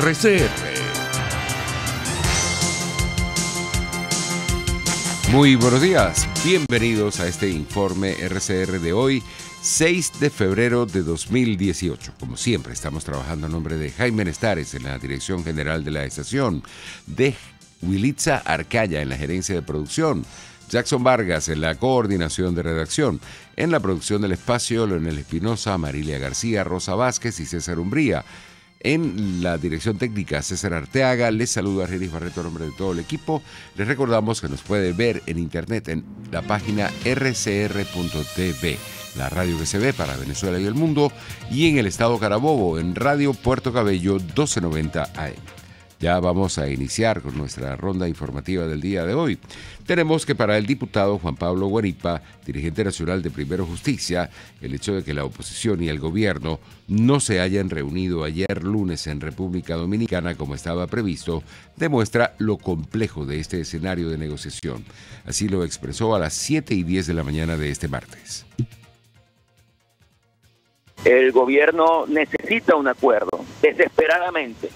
RCR. Muy buenos días, bienvenidos a este informe RCR de hoy, 6 de febrero de 2018. Como siempre, estamos trabajando a nombre de Jaime Nestares en la dirección general de la estación, de Wilitza Arcaya en la gerencia de producción, Jackson Vargas en la coordinación de redacción, en la producción del espacio, Leonel Espinosa, Marilia García, Rosa Vázquez y César Umbría. En la dirección técnica, César Arteaga. Les saluda Riris Barreto a nombre de todo el equipo. Les recordamos que nos puede ver en internet en la página rcr.tv, la radio que se ve para Venezuela y el mundo, y en el estado Carabobo, en Radio Puerto Cabello 1290 AM. Ya vamos a iniciar con nuestra ronda informativa del día de hoy. Tenemos que para el diputado Juan Pablo Guanipa, dirigente nacional de Primero Justicia, el hecho de que la oposición y el gobierno no se hayan reunido ayer lunes en República Dominicana como estaba previsto, demuestra lo complejo de este escenario de negociación. Así lo expresó a las 7:10 de la mañana de este martes. El gobierno necesita un acuerdo, desesperadamente,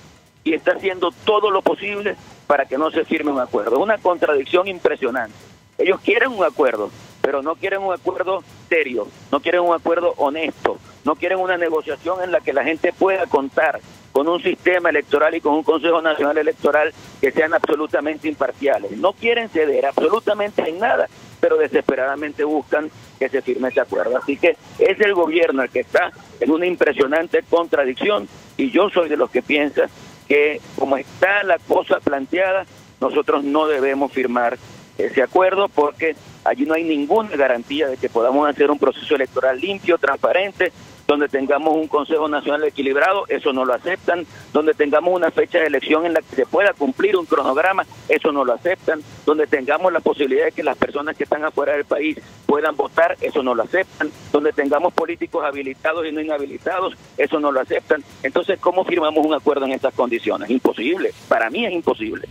y está haciendo todo lo posible para que no se firme un acuerdo. Es una contradicción impresionante. Ellos quieren un acuerdo, pero no quieren un acuerdo serio, no quieren un acuerdo honesto, no quieren una negociación en la que la gente pueda contar con un sistema electoral y con un Consejo Nacional Electoral que sean absolutamente imparciales. No quieren ceder absolutamente en nada, pero desesperadamente buscan que se firme ese acuerdo. Así que es el gobierno el que está en una impresionante contradicción, y yo soy de los que piensan que como está la cosa planteada, nosotros no debemos firmar ese acuerdo porque allí no hay ninguna garantía de que podamos hacer un proceso electoral limpio, transparente, donde tengamos un Consejo Nacional equilibrado, eso no lo aceptan, donde tengamos una fecha de elección en la que se pueda cumplir un cronograma, eso no lo aceptan, donde tengamos la posibilidad de que las personas que están afuera del país puedan votar, eso no lo aceptan, donde tengamos políticos habilitados y no inhabilitados, eso no lo aceptan. Entonces, ¿cómo firmamos un acuerdo en estas condiciones? Imposible, para mí es imposible.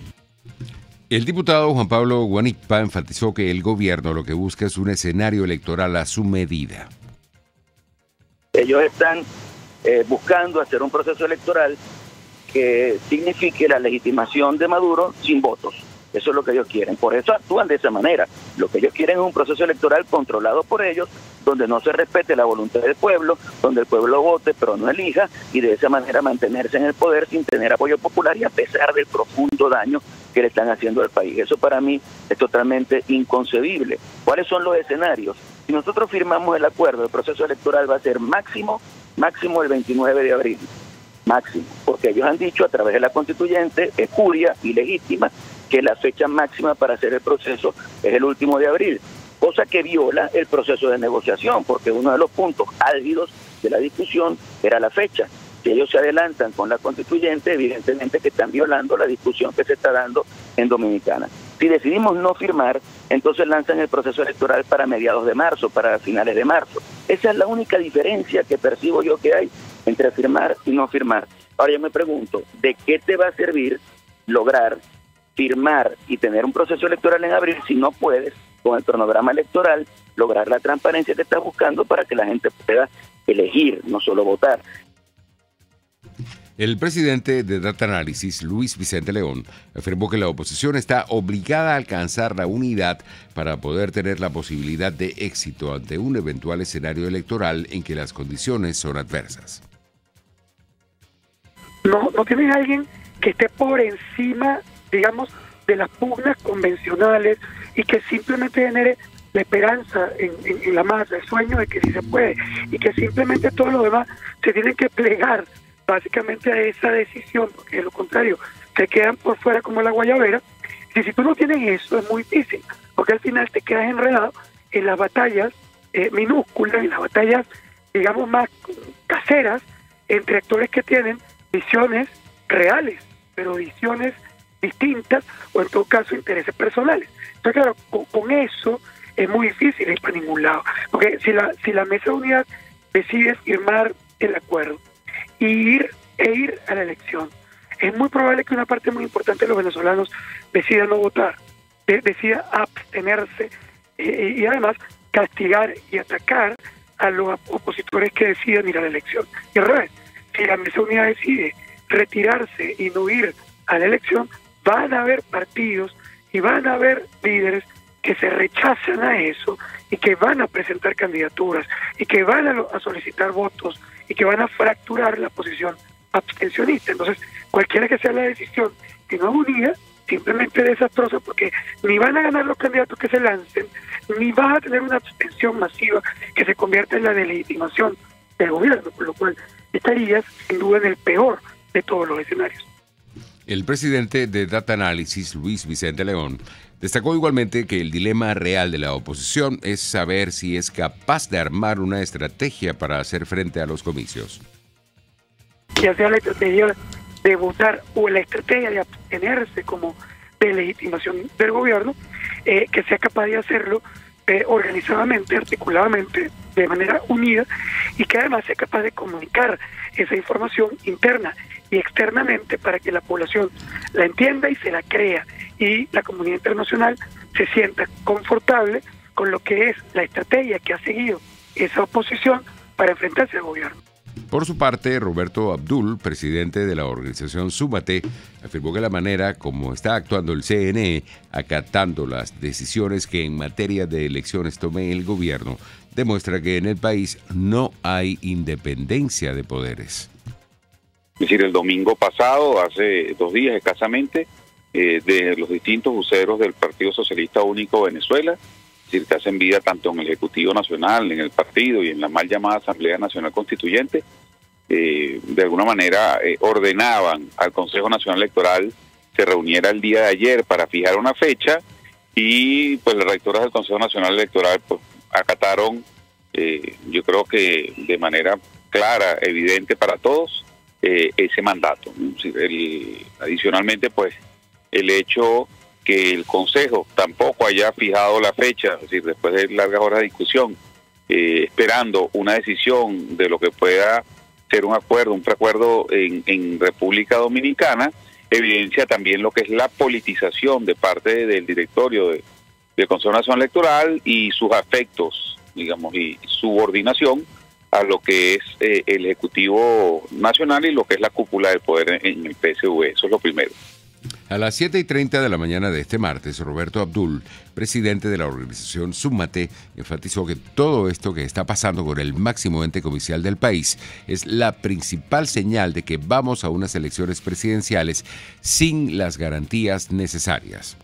El diputado Juan Pablo Guanipa enfatizó que el gobierno lo que busca es un escenario electoral a su medida. Ellos están buscando hacer un proceso electoral que signifique la legitimación de Maduro sin votos. Eso es lo que ellos quieren. Por eso actúan de esa manera. Lo que ellos quieren es un proceso electoral controlado por ellos, donde no se respete la voluntad del pueblo, donde el pueblo vote pero no elija, y de esa manera mantenerse en el poder sin tener apoyo popular y a pesar del profundo daño que le están haciendo al país. Eso para mí es totalmente inconcebible. ¿Cuáles son los escenarios? Si nosotros firmamos el acuerdo, el proceso electoral va a ser máximo el 29 de abril. Máximo, porque ellos han dicho a través de la constituyente, espuria y legítima, que la fecha máxima para hacer el proceso es el último de abril, cosa que viola el proceso de negociación, porque uno de los puntos álgidos de la discusión era la fecha. Si ellos se adelantan con la constituyente, evidentemente que están violando la discusión que se está dando en Dominicana. Si decidimos no firmar, entonces lanzan el proceso electoral para mediados de marzo, para finales de marzo. Esa es la única diferencia que percibo yo que hay entre firmar y no firmar. Ahora yo me pregunto, ¿de qué te va a servir lograr firmar y tener un proceso electoral en abril si no puedes, con el cronograma electoral, lograr la transparencia que estás buscando para que la gente pueda elegir, no solo votar? El presidente de Data Análisis, Luis Vicente León, afirmó que la oposición está obligada a alcanzar la unidad para poder tener la posibilidad de éxito ante un eventual escenario electoral en que las condiciones son adversas. No tienes a alguien que esté por encima, digamos, de las pugnas convencionales y que simplemente genere la esperanza en la masa, el sueño de que sí se puede, y que simplemente todo lo demás se tiene que plegar básicamente a esa decisión, porque de lo contrario se quedan por fuera como la guayabera. Y si tú no tienes eso, es muy difícil, porque al final te quedas enredado en las batallas minúsculas, en las batallas, digamos, más caseras, entre actores que tienen visiones reales, pero visiones distintas, o en todo caso intereses personales. Entonces, claro, con eso es muy difícil ir para ningún lado, porque si la mesa de unidad decide firmar el acuerdo y ir a la elección, es muy probable que una parte muy importante de los venezolanos decida no votar, decida abstenerse y además castigar y atacar a los opositores que decidan ir a la elección. Y al revés, si la mesa unida decide retirarse y no ir a la elección, van a haber partidos y van a haber líderes que se rechazan a eso y que van a presentar candidaturas y que van a solicitar votos y que van a fracturar la posición abstencionista. Entonces, cualquiera que sea la decisión que no es unida, simplemente desastrosa, porque ni van a ganar los candidatos que se lancen, ni va a tener una abstención masiva que se convierta en la delegitimación del gobierno, por lo cual estarías sin duda en el peor de todos los escenarios. El presidente de Data Analysis, Luis Vicente León, destacó igualmente que el dilema real de la oposición es saber si es capaz de armar una estrategia para hacer frente a los comicios. Ya sea la estrategia de votar o la estrategia de abstenerse como delegitimación del gobierno, que sea capaz de hacerlo organizadamente, articuladamente, de manera unida, y que además sea capaz de comunicar esa información interna y externamente para que la población la entienda y se la crea, y la comunidad internacional se sienta confortable con lo que es la estrategia que ha seguido esa oposición para enfrentarse al gobierno. Por su parte, Roberto Abdul, presidente de la organización Súmate, afirmó que la manera como está actuando el CNE, acatando las decisiones que en materia de elecciones tome el gobierno, demuestra que en el país no hay independencia de poderes. Es decir, el domingo pasado, hace 2 días escasamente, de los distintos voceros del Partido Socialista Único Venezuela, es decir, que hacen vida tanto en el Ejecutivo Nacional, en el partido y en la mal llamada Asamblea Nacional Constituyente, de alguna manera ordenaban al Consejo Nacional Electoral se reuniera el día de ayer para fijar una fecha, y pues las rectoras del Consejo Nacional Electoral pues acataron, yo creo que de manera clara, evidente para todos, ese mandato. Adicionalmente, pues el hecho que el Consejo tampoco haya fijado la fecha, es decir, después de largas horas de discusión, esperando una decisión de lo que pueda ser un preacuerdo en República Dominicana, evidencia también lo que es la politización de parte del directorio del Consejo Nacional Electoral y sus afectos, digamos, y subordinación a lo que es el Ejecutivo Nacional y lo que es la cúpula del poder en el PSV. Eso es lo primero. A las 7:30 de la mañana de este martes, Roberto Abdul, presidente de la organización Súmate, enfatizó que todo esto que está pasando con el máximo ente comicial del país es la principal señal de que vamos a unas elecciones presidenciales sin las garantías necesarias.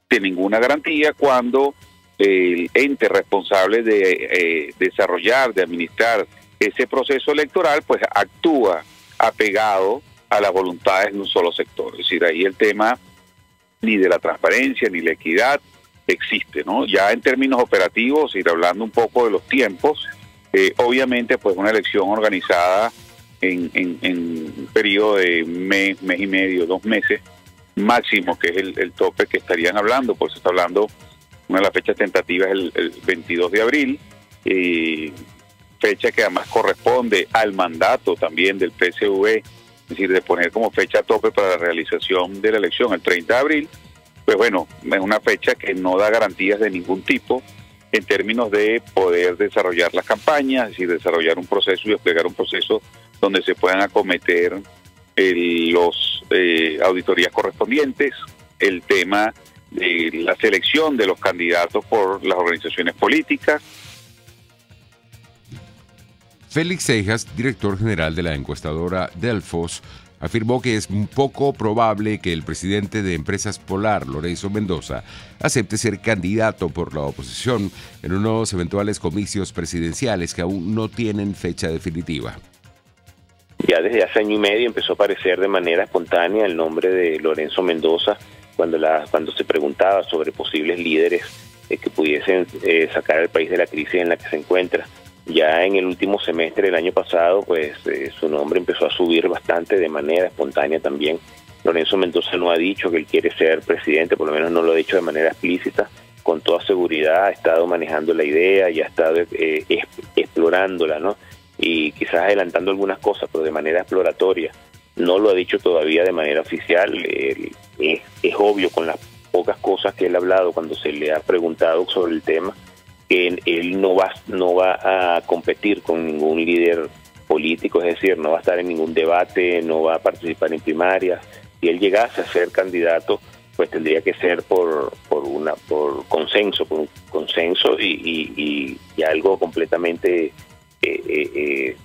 De ninguna garantía cuando el ente responsable de desarrollar, de administrar ese proceso electoral, pues actúa apegado a las voluntades de un solo sector. Es decir, ahí el tema ni de la transparencia ni la equidad existe, ¿no? Ya en términos operativos, ir hablando un poco de los tiempos, obviamente pues una elección organizada en un periodo de mes y medio, 2 meses máximo, que es el tope que estarían hablando, pues se está hablando, una de las fechas tentativas es el 22 de abril, fecha que además corresponde al mandato también del PSV, es decir, de poner como fecha tope para la realización de la elección el 30 de abril, pues bueno, es una fecha que no da garantías de ningún tipo en términos de poder desarrollar las campañas, es decir, desarrollar un proceso y desplegar un proceso donde se puedan acometer los auditorías correspondientes, el tema de la selección de los candidatos por las organizaciones políticas. Félix Cejas, director general de la encuestadora Delfos, afirmó que es un poco probable que el presidente de Empresas Polar, Lorenzo Mendoza, acepte ser candidato por la oposición en unos eventuales comicios presidenciales que aún no tienen fecha definitiva. Ya desde hace 1 año y medio empezó a aparecer de manera espontánea el nombre de Lorenzo Mendoza cuando se preguntaba sobre posibles líderes que pudiesen sacar al país de la crisis en la que se encuentra. Ya en el último semestre del año pasado, pues su nombre empezó a subir bastante de manera espontánea también. Lorenzo Mendoza no ha dicho que él quiere ser presidente, por lo menos no lo ha dicho de manera explícita. Con toda seguridad ha estado manejando la idea y ha estado explorándola, ¿no? Y quizás adelantando algunas cosas, pero de manera exploratoria. No lo ha dicho todavía de manera oficial. Es obvio con las pocas cosas que él ha hablado cuando se le ha preguntado sobre el tema, que él no va a competir con ningún líder político, es decir, no va a estar en ningún debate, no va a participar en primarias. Si él llegase a ser candidato, pues tendría que ser por consenso y algo completamente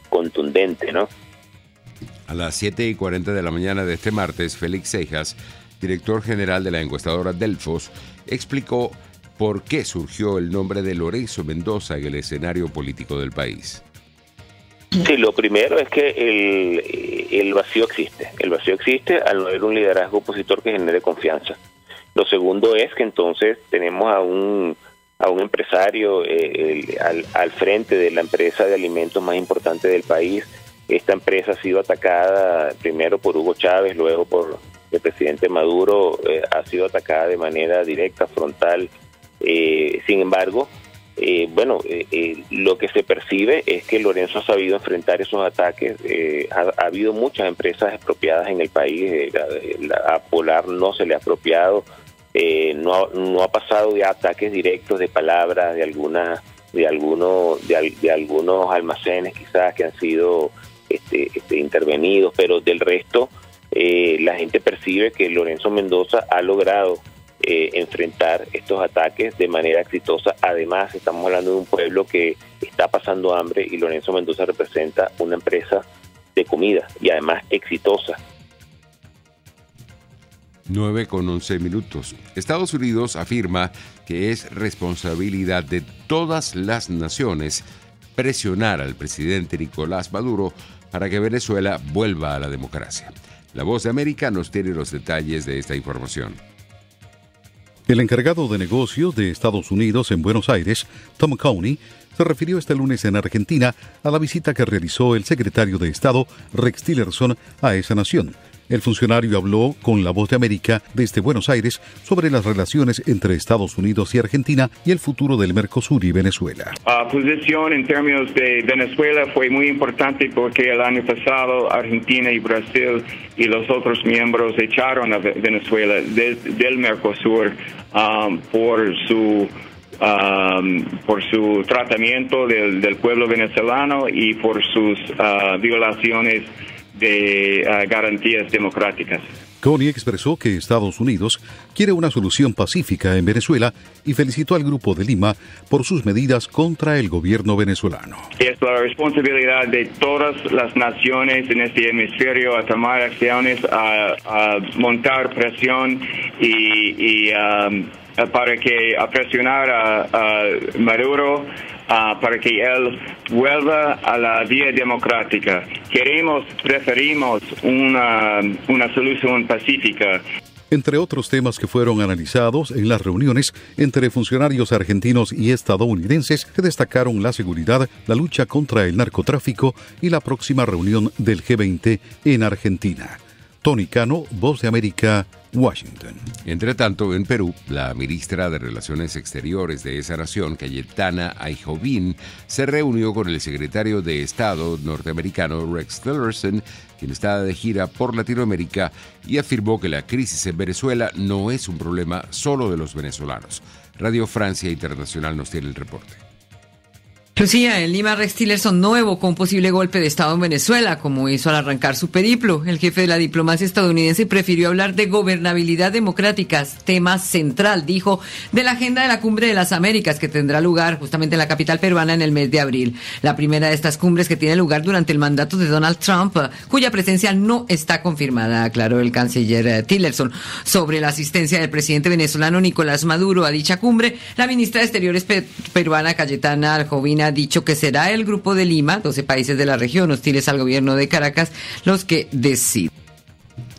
contundente, ¿no? A las 7:40 de la mañana de este martes, Félix Seijas, director general de la encuestadora Delfos, explicó por qué surgió el nombre de Lorenzo Mendoza en el escenario político del país. Sí, lo primero es que el vacío existe. El vacío existe al no haber un liderazgo opositor que genere confianza. Lo segundo es que entonces tenemos a un empresario al frente de la empresa de alimentos más importante del país. Esta empresa ha sido atacada primero por Hugo Chávez, luego por el presidente Maduro, ha sido atacada de manera directa, frontal. Sin embargo, lo que se percibe es que Lorenzo ha sabido enfrentar esos ataques. Ha habido muchas empresas expropiadas en el país. A Polar no se le ha expropiado. No ha pasado de ataques directos de palabras de algunos almacenes quizás que han sido intervenidos, pero del resto la gente percibe que Lorenzo Mendoza ha logrado enfrentar estos ataques de manera exitosa. Además, estamos hablando de un pueblo que está pasando hambre y Lorenzo Mendoza representa una empresa de comida y además exitosa. 9:11. Estados Unidos afirma que es responsabilidad de todas las naciones presionar al presidente Nicolás Maduro para que Venezuela vuelva a la democracia. La Voz de América nos tiene los detalles de esta información. El encargado de negocios de Estados Unidos en Buenos Aires, Tom Cowney, se refirió este lunes en Argentina a la visita que realizó el secretario de Estado, Rex Tillerson, a esa nación. El funcionario habló con La Voz de América desde Buenos Aires sobre las relaciones entre Estados Unidos y Argentina y el futuro del Mercosur y Venezuela. La posición en términos de Venezuela fue muy importante porque el año pasado Argentina y Brasil y los otros miembros echaron a Venezuela del Mercosur por su tratamiento del pueblo venezolano y por sus violaciones de garantías democráticas. Cowney expresó que Estados Unidos quiere una solución pacífica en Venezuela y felicitó al Grupo de Lima por sus medidas contra el gobierno venezolano. Es la responsabilidad de todas las naciones en este hemisferio a tomar acciones, a montar presión y a presionar a Maduro para que él vuelva a la vía democrática. Preferimos una solución pacífica. Entre otros temas que fueron analizados en las reuniones entre funcionarios argentinos y estadounidenses, se destacaron la seguridad, la lucha contra el narcotráfico y la próxima reunión del G20 en Argentina. Tony Cano, Voz de América, Washington. Entre tanto, en Perú, la ministra de Relaciones Exteriores de esa nación, Cayetana Aijovín, se reunió con el secretario de Estado norteamericano Rex Tillerson, quien está de gira por Latinoamérica, y afirmó que la crisis en Venezuela no es un problema solo de los venezolanos. Radio Francia Internacional nos tiene el reporte. Lucía, en Lima, Rex Tillerson no evocó un posible golpe de Estado en Venezuela, como hizo al arrancar su periplo. El jefe de la diplomacia estadounidense prefirió hablar de gobernabilidad democrática, tema central, dijo, de la agenda de la Cumbre de las Américas, que tendrá lugar justamente en la capital peruana en el mes de abril. La primera de estas cumbres que tiene lugar durante el mandato de Donald Trump, cuya presencia no está confirmada, aclaró el canciller Tillerson. Sobre la asistencia del presidente venezolano Nicolás Maduro a dicha cumbre, la ministra de Exteriores peruana Cayetana Aijovín ha dicho que será el Grupo de Lima, 12 países de la región hostiles al gobierno de Caracas, los que deciden.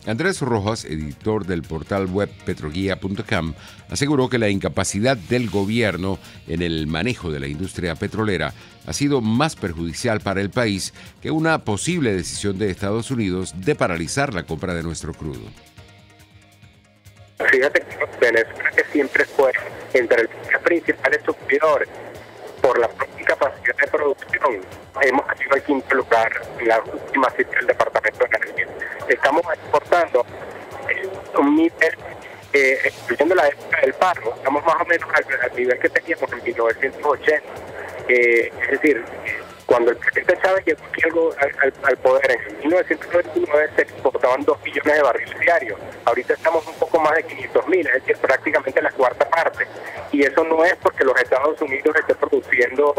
Andrés Rojas, editor del portal web petroguía.com, aseguró que la incapacidad del gobierno en el manejo de la industria petrolera ha sido más perjudicial para el país que una posible decisión de Estados Unidos de paralizar la compra de nuestro crudo. Fíjate que Venezuela, que siempre fue entre los principales suplidores por la propia capacidad de producción, hemos caído al quinto lugar en la última cifra del Departamento de Energía. Estamos exportando un nivel, excluyendo la época del paro, estamos más o menos al nivel que teníamos en 1980. Es decir, Cuando el presidente Chávez llegó aquí al poder en 1999 se exportaban 2 millones de barriles diarios. Ahorita estamos un poco más de 500.000, es decir, prácticamente la cuarta parte. Y eso no es porque los Estados Unidos estén produciendo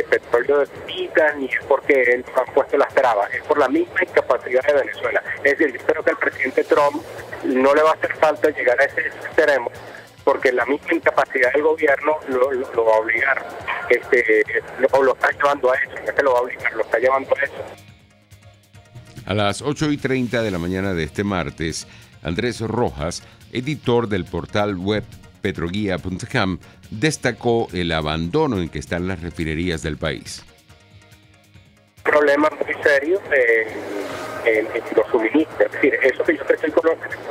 petróleo de pitas, ni es porque nos han puesto las trabas, es por la misma incapacidad de Venezuela. Es decir, yo creo que al presidente Trump no le va a hacer falta llegar a ese extremo, porque la misma incapacidad del gobierno lo va a obligar, o lo está llevando a eso, no es que lo va a obligar, lo está llevando a eso. A las 8:30 de la mañana de este martes, Andrés Rojas, editor del portal web petroguía.com, destacó el abandono en que están las refinerías del país. Problema muy serio en los suministros, es decir, eso que yo te estoy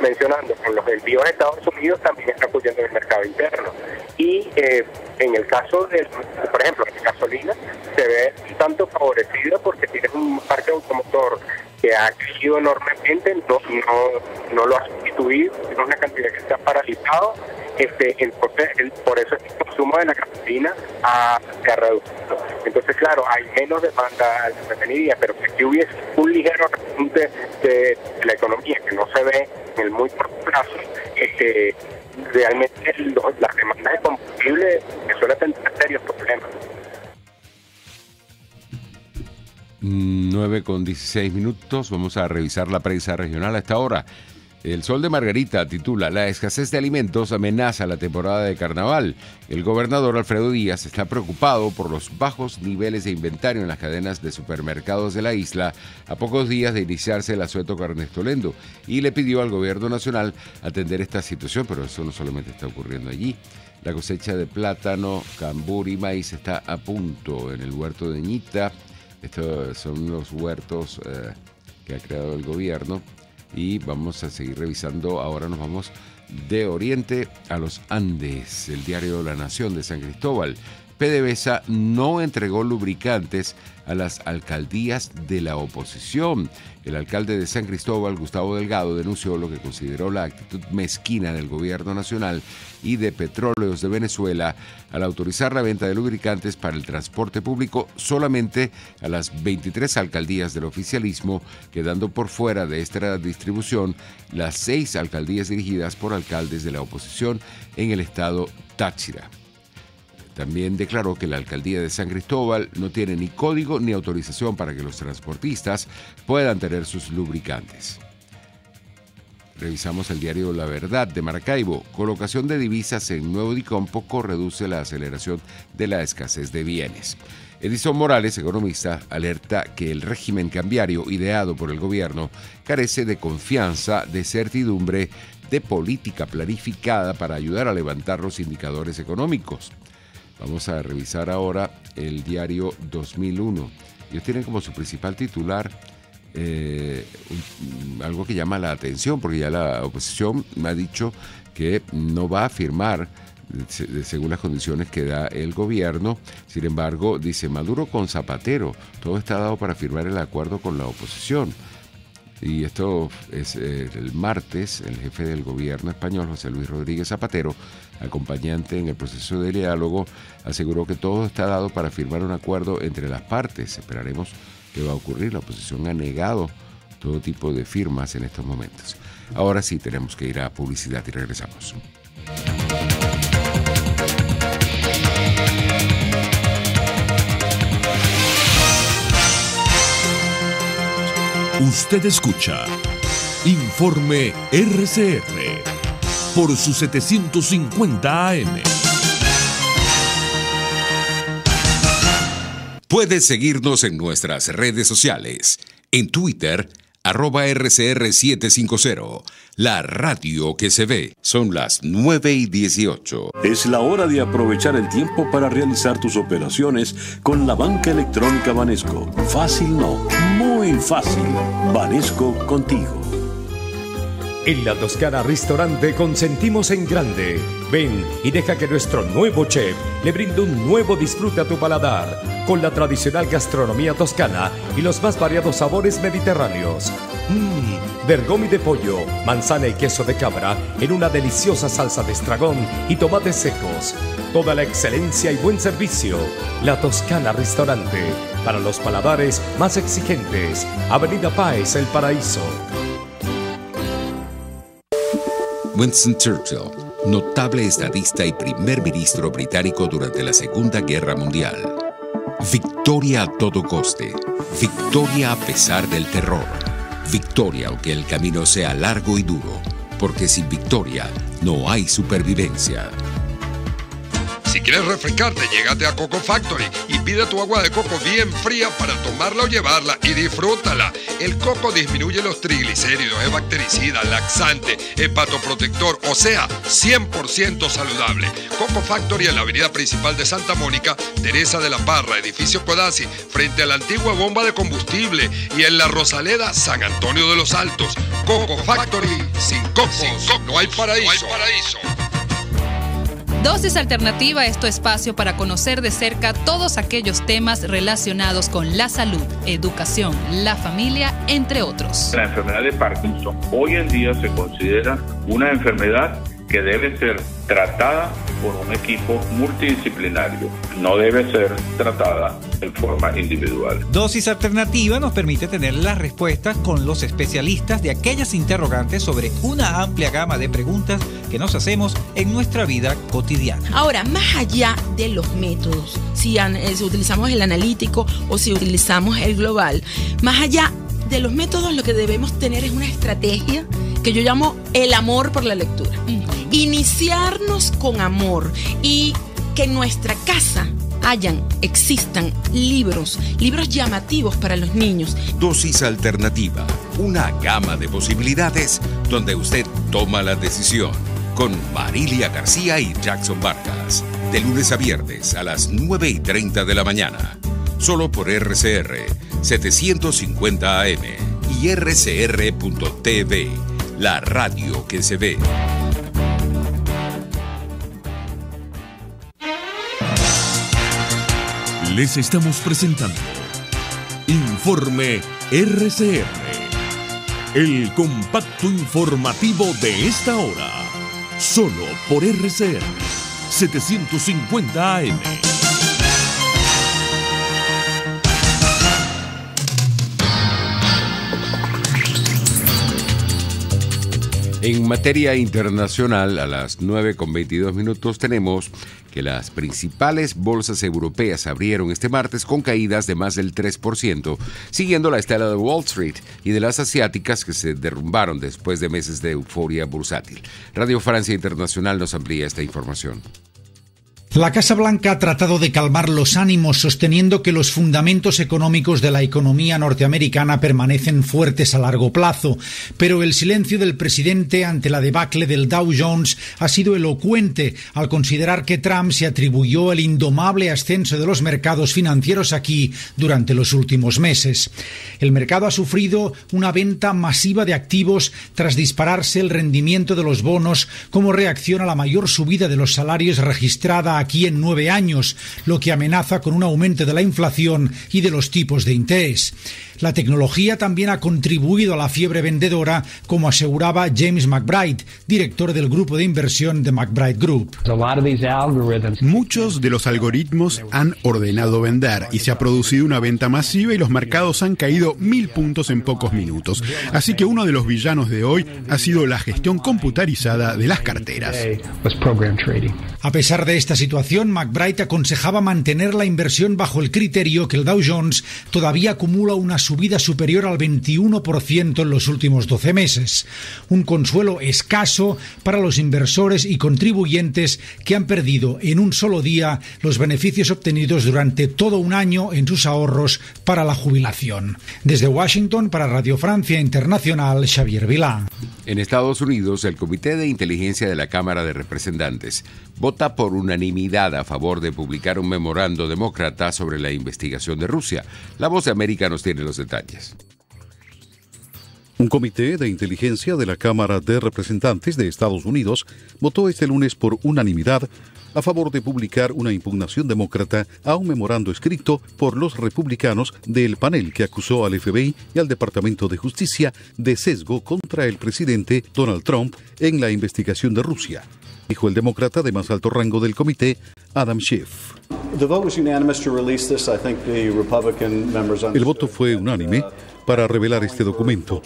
mencionando con los envíos a Estados Unidos también está ocurriendo en el mercado interno. Y en el caso por ejemplo, la gasolina se ve tanto favorecida porque tienes un parque automotor que ha crecido enormemente, no lo ha sustituido, tiene una cantidad que se ha paralizado, entonces por eso el consumo de la gasolina se ha reducido. Entonces, claro, hay menos demanda de refinería, pero si hubiese un ligero repunte de la economía que no se ve en el muy corto plazo, realmente las demandas de combustible suelen tener serios problemas. 9:16. Vamos a revisar la prensa regional a esta hora. El Sol de Margarita titula: La escasez de alimentos amenaza la temporada de carnaval. El gobernador Alfredo Díaz está preocupado por los bajos niveles de inventario en las cadenas de supermercados de la isla a pocos días de iniciarse el asueto carnestolendo y le pidió al gobierno nacional atender esta situación, pero eso no solamente está ocurriendo allí. La cosecha de plátano, cambur y maíz está a punto en el huerto de Ñita. Estos son los huertos que ha creado el gobierno. Y vamos a seguir revisando. Ahora nos vamos de Oriente a los Andes. El diario La Nación de San Cristóbal. PDVSA no entregó lubricantes a las alcaldías de la oposición. El alcalde de San Cristóbal, Gustavo Delgado, denunció lo que consideró la actitud mezquina del gobierno nacional y de Petróleos de Venezuela al autorizar la venta de lubricantes para el transporte público solamente a las 23 alcaldías del oficialismo, quedando por fuera de esta distribución las 6 alcaldías dirigidas por alcaldes de la oposición en el estado Táchira. También declaró que la alcaldía de San Cristóbal no tiene ni código ni autorización para que los transportistas puedan tener sus lubricantes. Revisamos el diario La Verdad de Maracaibo. Colocación de divisas en Nuevo Dicom poco reduce la aceleración de la escasez de bienes. Edison Morales, economista, alerta que el régimen cambiario ideado por el gobierno carece de confianza, de certidumbre, de política planificada para ayudar a levantar los indicadores económicos. Vamos a revisar ahora el diario 2001. Ellos tienen como su principal titular algo que llama la atención, porque ya la oposición ha dicho que no va a firmar según las condiciones que da el gobierno. Sin embargo, dice Maduro con Zapatero, todo está dado para firmar el acuerdo con la oposición. Y esto es el martes, el jefe del gobierno español, José Luis Rodríguez Zapatero, acompañante en el proceso de diálogo, aseguró que todo está dado para firmar un acuerdo entre las partes. Esperaremos qué va a ocurrir. La oposición ha negado todo tipo de firmas en estos momentos. Ahora sí tenemos que ir a publicidad y regresamos. Usted escucha Informe RCR por su 750 AM. Puedes seguirnos en nuestras redes sociales. En Twitter, @RCR750. La radio que se ve. Son las 9:18. Es la hora de aprovechar el tiempo para realizar tus operaciones con la banca electrónica Banesco. Fácil no, muy fácil. Banesco contigo. En La Toscana Restaurante consentimos en grande. Ven y deja que nuestro nuevo chef le brinde un nuevo disfrute a tu paladar, con la tradicional gastronomía toscana y los más variados sabores mediterráneos. Bergomi de pollo, manzana y queso de cabra en una deliciosa salsa de estragón y tomates secos. Toda la excelencia y buen servicio. La Toscana Restaurante. para los paladares más exigentes. Avenida Páez, El Paraíso. Winston Churchill, notable estadista y primer ministro británico durante la Segunda Guerra Mundial. Victoria a todo coste. Victoria a pesar del terror. Victoria aunque el camino sea largo y duro. Porque sin victoria no hay supervivencia. Si quieres refrescarte, llégate a Coco Factory y pide tu agua de coco bien fría para tomarla o llevarla y disfrútala. El coco disminuye los triglicéridos, es bactericida, laxante, hepatoprotector, o sea, 100% saludable. Coco Factory en la avenida principal de Santa Mónica, Teresa de la Parra, edificio Codazzi, frente a la antigua bomba de combustible, y en la Rosaleda, San Antonio de los Altos. Coco Factory, sin cocos, no hay paraíso. No hay paraíso. Dosis Alternativa es tu espacio para conocer de cerca todos aquellos temas relacionados con la salud, educación, la familia, entre otros. La enfermedad de Parkinson hoy en día se considera una enfermedad que debe ser tratada por un equipo multidisciplinario, no debe ser tratada en forma individual. Dosis Alternativa nos permite tener las respuestas con los especialistas de aquellas interrogantes sobre una amplia gama de preguntas que nos hacemos en nuestra vida cotidiana. Ahora, más allá de los métodos, si utilizamos el analítico o si utilizamos el global, más allá de los métodos, lo que debemos tener es una estrategia que yo llamo el amor por la lectura. Iniciarnos con amor y que en nuestra casa existan libros llamativos para los niños. Dosis Alternativa, una gama de posibilidades donde usted toma la decisión. Con Marilia García y Jackson Vargas, de lunes a viernes a las 9:30 de la mañana. Solo por RCR 750 AM y rcr.tv, la radio que se ve. Les estamos presentando Informe RCR, el compacto informativo de esta hora, solo por RCR 750 AM. En materia internacional, a las 9:22 tenemos que las principales bolsas europeas abrieron este martes con caídas de más del 3%, siguiendo la estela de Wall Street y de las asiáticas que se derrumbaron después de meses de euforia bursátil. Radio Francia Internacional nos amplía esta información. La Casa Blanca ha tratado de calmar los ánimos, sosteniendo que los fundamentos económicos de la economía norteamericana permanecen fuertes a largo plazo, pero el silencio del presidente ante la debacle del Dow Jones ha sido elocuente al considerar que Trump se atribuyó el indomable ascenso de los mercados financieros aquí durante los últimos meses. El mercado ha sufrido una venta masiva de activos tras dispararse el rendimiento de los bonos como reacción a la mayor subida de los salarios registrada aquí en 9 años, lo que amenaza con un aumento de la inflación y de los tipos de interés. La tecnología también ha contribuido a la fiebre vendedora, como aseguraba James McBride, director del grupo de inversión de McBride Group. Muchos de los algoritmos han ordenado vender y se ha producido una venta masiva y los mercados han caído 1000 puntos en pocos minutos. Así que uno de los villanos de hoy ha sido la gestión computarizada de las carteras. A pesar de esta situación, McBride aconsejaba mantener la inversión bajo el criterio que el Dow Jones todavía acumula una subida superior al 21% en los últimos 12 meses. Un consuelo escaso para los inversores y contribuyentes que han perdido en un solo día los beneficios obtenidos durante todo un año en sus ahorros para la jubilación. Desde Washington, para Radio Francia Internacional, Xavier Vilá. En Estados Unidos, el Comité de Inteligencia de la Cámara de Representantes vota por unanimidad a favor de publicar un memorando demócrata sobre la investigación de Rusia. La Voz de América nos tiene los detalles. Un comité de inteligencia de la Cámara de Representantes de Estados Unidos votó este lunes por unanimidad a favor de publicar una impugnación demócrata a un memorando escrito por los republicanos del panel que acusó al FBI y al Departamento de Justicia de sesgo contra el presidente Donald Trump en la investigación de Rusia, dijo el demócrata de más alto rango del comité, Adam Schiff. El voto fue unánime para revelar este documento.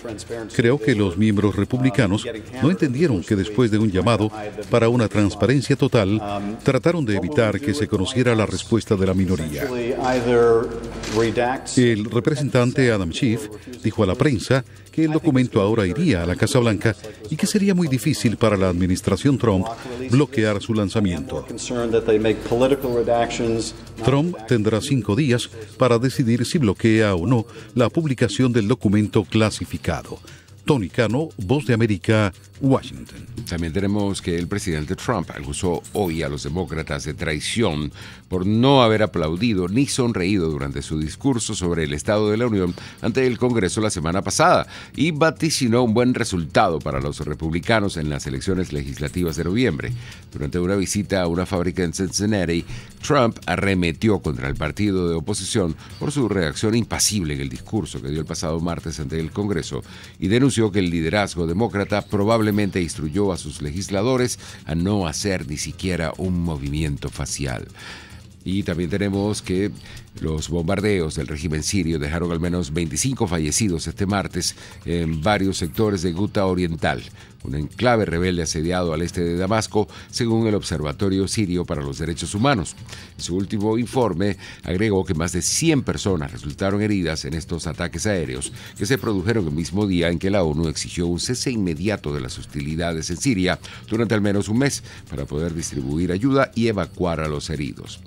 Creo que los miembros republicanos no entendieron que después de un llamado para una transparencia total, trataron de evitar que se conociera la respuesta de la minoría. El representante Adam Schiff dijo a la prensa que el documento ahora iría a la Casa Blanca y que sería muy difícil para la administración Trump bloquear su lanzamiento. Trump tendrá 5 días para decidir si bloquea o no la publicación del documento clasificado. Tony Cano, Voz de América, Washington. También tenemos que el presidente Trump acusó hoy a los demócratas de traición por no haber aplaudido ni sonreído durante su discurso sobre el Estado de la Unión ante el Congreso la semana pasada y vaticinó un buen resultado para los republicanos en las elecciones legislativas de noviembre. Durante una visita a una fábrica en Cincinnati, Trump arremetió contra el partido de oposición por su reacción impasible en el discurso que dio el pasado martes ante el Congreso y denunció que el liderazgo demócrata probablemente instruyó a sus legisladores a no hacer ni siquiera un movimiento facial. Y también tenemos que los bombardeos del régimen sirio dejaron al menos 25 fallecidos este martes en varios sectores de Ghouta Oriental, un enclave rebelde asediado al este de Damasco, según el Observatorio Sirio para los Derechos Humanos. En su último informe agregó que más de 100 personas resultaron heridas en estos ataques aéreos que se produjeron el mismo día en que la ONU exigió un cese inmediato de las hostilidades en Siria durante al menos un mes para poder distribuir ayuda y evacuar a los heridos.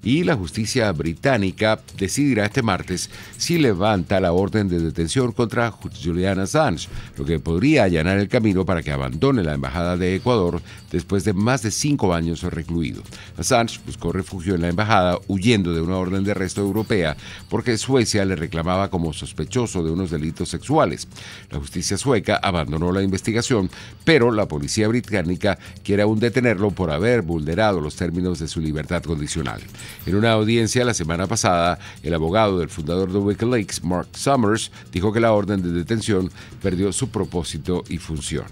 Y la justicia británica decidirá este martes si levanta la orden de detención contra Julian Assange, lo que podría allanar el camino para que abandone la embajada de Ecuador después de más de 5 años recluido. Assange buscó refugio en la embajada huyendo de una orden de arresto europea porque Suecia le reclamaba como sospechoso de unos delitos sexuales. La justicia sueca abandonó la investigación, pero la policía británica quiere aún detenerlo por haber vulnerado los términos de su libertad condicional. En una audiencia la semana pasada, el abogado del fundador de Wikileaks, Mark Summers, dijo que la orden de detención perdió su propósito y función.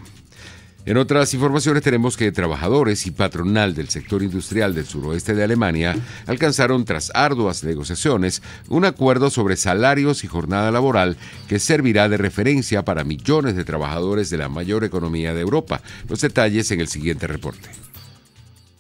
En otras informaciones tenemos que trabajadores y patronal del sector industrial del suroeste de Alemania alcanzaron, tras arduas negociaciones, un acuerdo sobre salarios y jornada laboral que servirá de referencia para millones de trabajadores de la mayor economía de Europa. Los detalles en el siguiente reporte.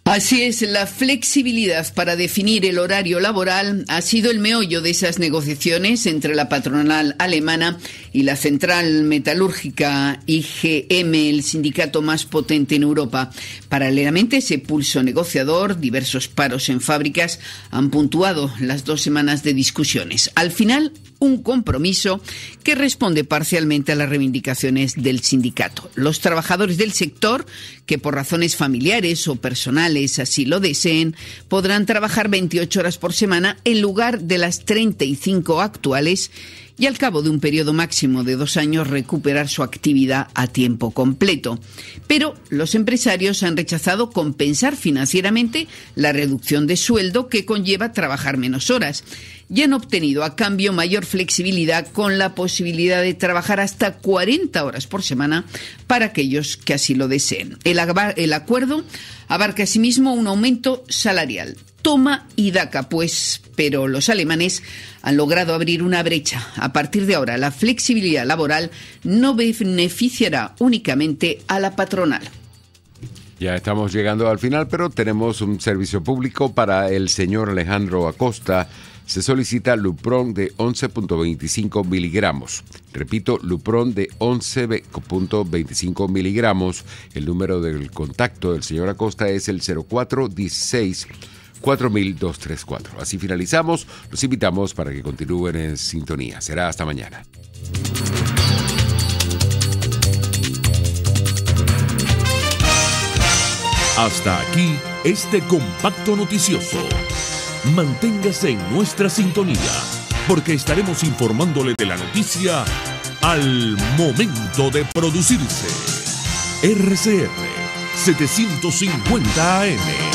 Así es, la flexibilidad para definir el horario laboral ha sido el meollo de esas negociaciones entre la patronal alemana y la central metalúrgica IGM, el sindicato más potente en Europa. Paralelamente, ese pulso negociador, diversos paros en fábricas han puntuado las 2 semanas de discusiones. Al final, un compromiso que responde parcialmente a las reivindicaciones del sindicato. Los trabajadores del sector, que por razones familiares o personales así lo deseen, podrán trabajar 28 horas por semana en lugar de las 35 actuales y al cabo de un periodo máximo de 2 años recuperar su actividad a tiempo completo. Pero los empresarios han rechazado compensar financieramente la reducción de sueldo que conlleva trabajar menos horas y han obtenido a cambio mayor flexibilidad con la posibilidad de trabajar hasta 40 horas por semana para aquellos que así lo deseen. El acuerdo abarca asimismo un aumento salarial. Toma y daca, pues, pero los alemanes han logrado abrir una brecha. A partir de ahora, la flexibilidad laboral no beneficiará únicamente a la patronal. Ya estamos llegando al final, pero tenemos un servicio público para el señor Alejandro Acosta. Se solicita Lupron de 11.25 miligramos. Repito, Lupron de 11.25 miligramos. El número del contacto del señor Acosta es el 0416 4234. Así finalizamos. Los invitamos para que continúen en sintonía. Será hasta mañana. Hasta aquí este compacto noticioso. Manténgase en nuestra sintonía, porque estaremos informándole de la noticia al momento de producirse. RCR 750 AM.